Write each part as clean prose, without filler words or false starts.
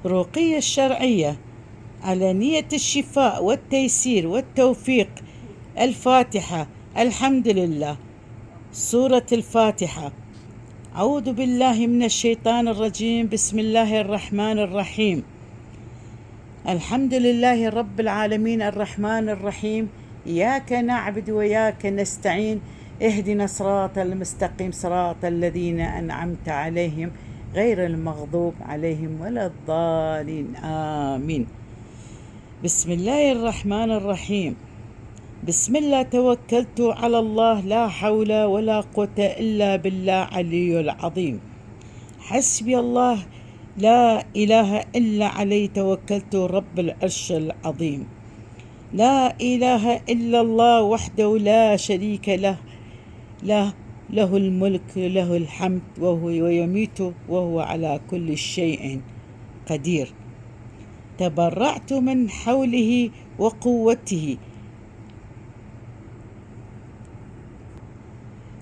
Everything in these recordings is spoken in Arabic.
رقية الشرعية على نية الشفاء والتيسير والتوفيق. الفاتحة. الحمد لله. سورة الفاتحة. أعوذ بالله من الشيطان الرجيم. بسم الله الرحمن الرحيم. الحمد لله رب العالمين الرحمن الرحيم. إياك نعبد وإياك نستعين. اهدنا صراط المستقيم صراط الذين أنعمت عليهم غير المغضوب عليهم ولا الضالين. آمين. بسم الله الرحمن الرحيم. بسم الله توكلت على الله لا حول ولا قوة إلا بالله علي العظيم. حسبي الله لا إله إلا عليه توكلت رب العرش العظيم. لا إله إلا الله وحده لا شريك له له الملك له الحمد وهو يميت وهو على كل شيء قدير. تبرعت من حوله وقوته.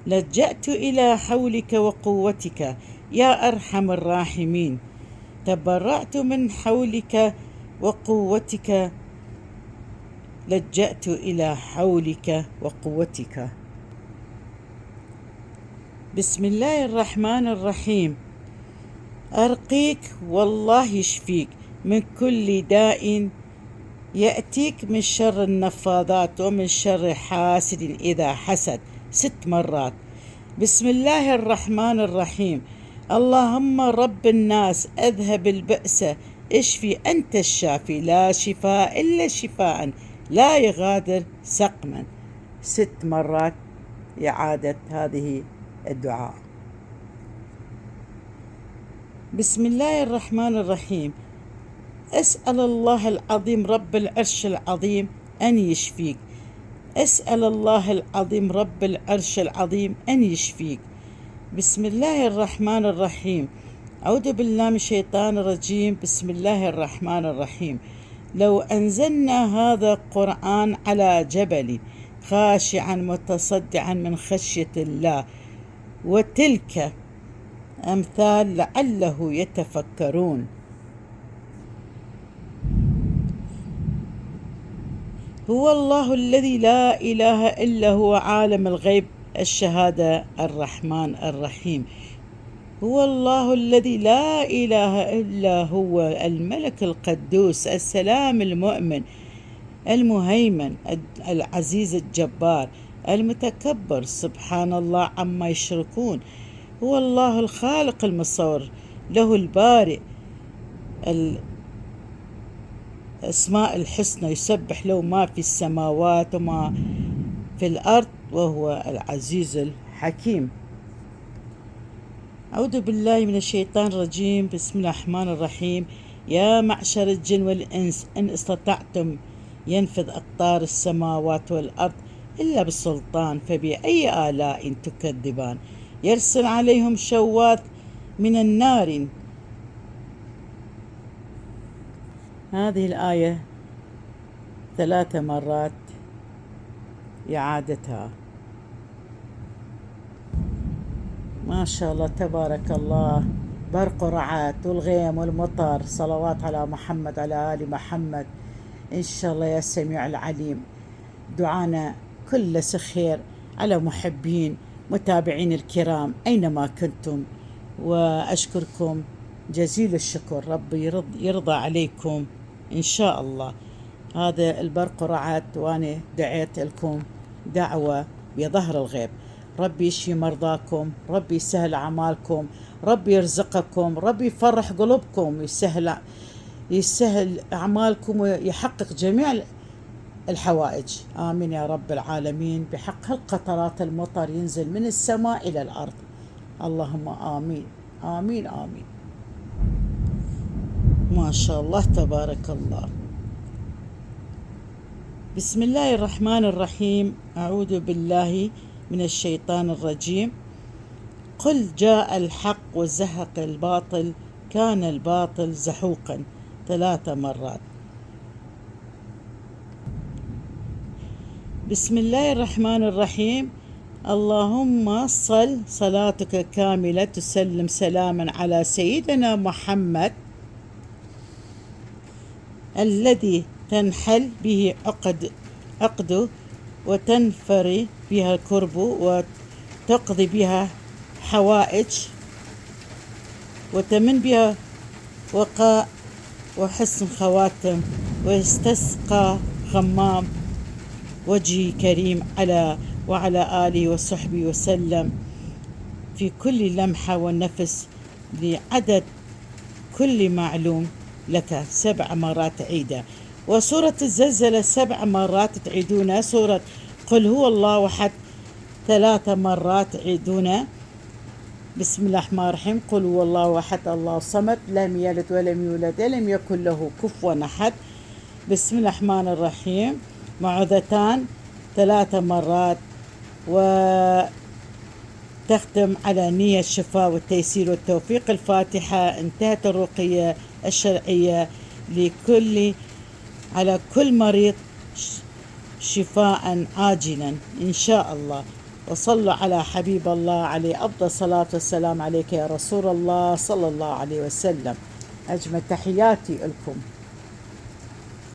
لجأت إلى حولك وقوتك يا أرحم الراحمين. تبرعت من حولك وقوتك. لجأت إلى حولك وقوتك. بسم الله الرحمن الرحيم. أرقيك والله يشفيك من كل داء يأتيك من شر النفاذات ومن شر حاسد إذا حسد 6 مرات. بسم الله الرحمن الرحيم. اللهم رب الناس أذهب البأس اشفي أنت الشافي لا شفاء إلا شفاء لا يغادر سقما. 6 مرات إعادة هذه الدعاء. بسم الله الرحمن الرحيم. أسأل الله العظيم رب العرش العظيم أن يشفيك. أسأل الله العظيم رب العرش العظيم أن يشفيك. بسم الله الرحمن الرحيم. أعوذ بالله من الشيطان الرجيم. بسم الله الرحمن الرحيم. لو أنزلنا هذا القرآن على جبل خاشعا متصدعا من خشية الله وتلك أمثال لعله يتفكرون. هو الله الذي لا إله إلا هو عالم الغيب الشهادة الرحمن الرحيم. هو الله الذي لا إله إلا هو الملك القدوس السلام المؤمن المهيمن العزيز الجبار المتكبر سبحان الله عما يشركون. هو الله الخالق المصور له البارئ الأسماء الحسنى يسبح له ما في السماوات وما في الأرض وهو العزيز الحكيم. أعوذ بالله من الشيطان الرجيم. بسم الله الرحمن الرحيم. يا معشر الجن والإنس إن استطعتم ينفذ أقطار السماوات والأرض إلا بالسلطان فبأي آلاء تكذبان. يرسل عليهم شواظ من النار. هذه الآية 3 مرات إعادتها. ما شاء الله تبارك الله. برق ورعد والغيم والمطر. صلوات على محمد على آل محمد. إن شاء الله يا سميع العليم. دعانا كل خير على محبين متابعين الكرام أينما كنتم. وأشكركم جزيل الشكر. ربي يرضى عليكم إن شاء الله. هذا البرق ورعد وأنا دعيت لكم دعوة بظهر الغيب. ربي يشفي مرضاكم. ربي يسهل أعمالكم. ربي يرزقكم. ربي يفرح قلوبكم. يسهل أعمالكم ويحقق جميع الحوائج. آمين يا رب العالمين. بحق القطرات المطر ينزل من السماء إلى الأرض. اللهم آمين آمين آمين. ما شاء الله تبارك الله. بسم الله الرحمن الرحيم. أعوذ بالله من الشيطان الرجيم. قل جاء الحق وزهق الباطل كان الباطل زحوقا 3 مرات. بسم الله الرحمن الرحيم. اللهم صل صلاتك كاملة تسلم سلاما على سيدنا محمد الذي تنحل به عقد وتنفري بها الكرب وتقضي بها حوائج وتمن بها وقاء وحسن خواتم ويستسقى غمام وجهي كريم وعلى آله وصحبه وسلم في كل لمحة ونفس لعدد كل معلوم لك 7 مرات عيدة. وسورة الزلزلة 7 مرات تعيدونها. سورة قل هو الله أحد 3 مرات عيدونها. بسم الله الرحمن الرحيم. قل هو الله أحد الله الصمد لم يلد ولم يولد ولم يكن له كفوا أحد. بسم الله الرحمن الرحيم. معوذتان 3 مرات، وتختم على نية الشفاء والتيسير والتوفيق. الفاتحة. انتهت الرقية الشرعية على كل مريض شفاء عاجلا إن شاء الله. وصلوا على حبيب الله عليه أفضل صلاة والسلام عليك يا رسول الله صلى الله عليه وسلم. أجمل تحياتي لكم.